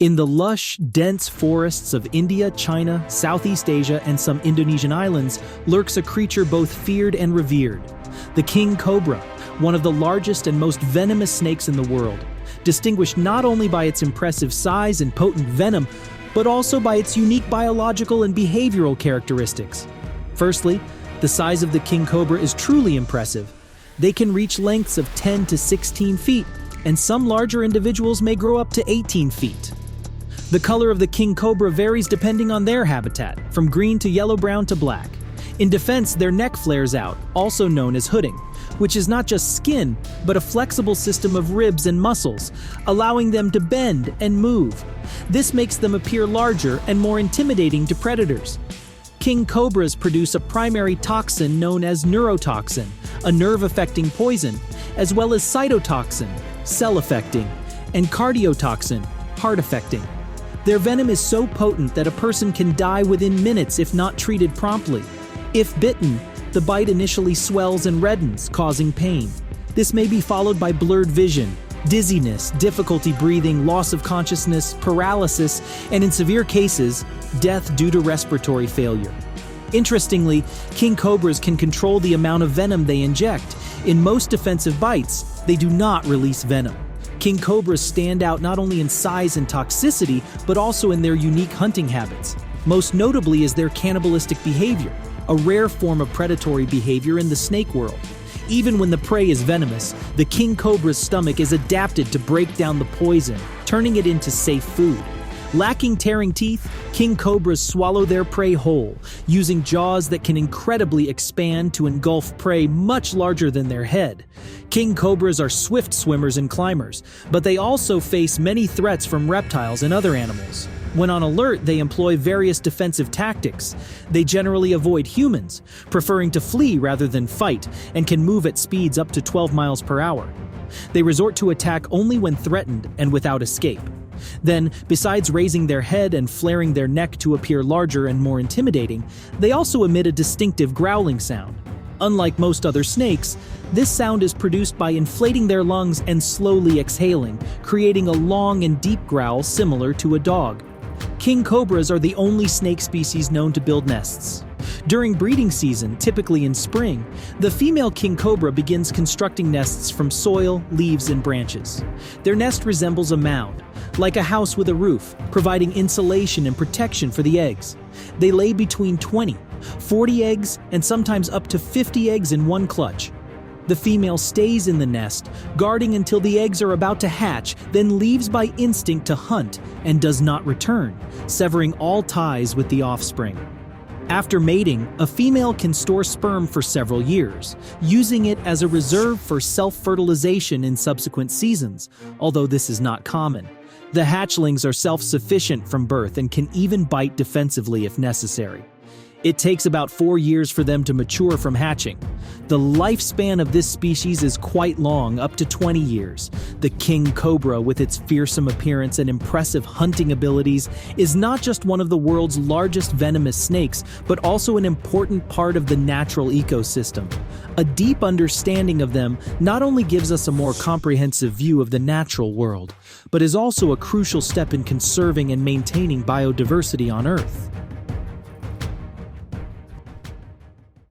In the lush, dense forests of India, China, Southeast Asia, and some Indonesian islands lurks a creature both feared and revered. The King Cobra, one of the largest and most venomous snakes in the world, distinguished not only by its impressive size and potent venom, but also by its unique biological and behavioral characteristics. Firstly, the size of the King Cobra is truly impressive. They can reach lengths of 10 to 16 feet, and some larger individuals may grow up to 18 feet. The color of the King Cobra varies depending on their habitat, from green to yellow-brown to black. In defense, their neck flares out, also known as hooding, which is not just skin, but a flexible system of ribs and muscles, allowing them to bend and move. This makes them appear larger and more intimidating to predators. King Cobras produce a primary toxin known as neurotoxin, a nerve-affecting poison, as well as cytotoxin, cell-affecting, and cardiotoxin, heart-affecting. Their venom is so potent that a person can die within minutes if not treated promptly. If bitten, the bite initially swells and reddens, causing pain. This may be followed by blurred vision, dizziness, difficulty breathing, loss of consciousness, paralysis, and in severe cases, death due to respiratory failure. Interestingly, King Cobras can control the amount of venom they inject. In most defensive bites, they do not release venom. King Cobras stand out not only in size and toxicity, but also in their unique hunting habits. Most notably is their cannibalistic behavior, a rare form of predatory behavior in the snake world. Even when the prey is venomous, the King Cobra's stomach is adapted to break down the poison, turning it into safe food. Lacking tearing teeth, King Cobras swallow their prey whole, using jaws that can incredibly expand to engulf prey much larger than their head. King Cobras are swift swimmers and climbers, but they also face many threats from reptiles and other animals. When on alert, they employ various defensive tactics. They generally avoid humans, preferring to flee rather than fight, and can move at speeds up to 12 miles per hour. They resort to attack only when threatened and without escape. Then, besides raising their head and flaring their neck to appear larger and more intimidating, they also emit a distinctive growling sound. Unlike most other snakes, this sound is produced by inflating their lungs and slowly exhaling, creating a long and deep growl similar to a dog. King Cobras are the only snake species known to build nests. During breeding season, typically in spring, the female King Cobra begins constructing nests from soil, leaves, and branches. Their nest resembles a mound, like a house with a roof, providing insulation and protection for the eggs. They lay between 20, 40 eggs, and sometimes up to 50 eggs in one clutch. The female stays in the nest, guarding until the eggs are about to hatch, then leaves by instinct to hunt and does not return, severing all ties with the offspring. After mating, a female can store sperm for several years, using it as a reserve for self-fertilization in subsequent seasons, although this is not common. The hatchlings are self-sufficient from birth and can even bite defensively if necessary. It takes about 4 years for them to mature from hatching. The lifespan of this species is quite long, up to 20 years. The King Cobra, with its fearsome appearance and impressive hunting abilities, is not just one of the world's largest venomous snakes, but also an important part of the natural ecosystem. A deep understanding of them not only gives us a more comprehensive view of the natural world, but is also a crucial step in conserving and maintaining biodiversity on Earth.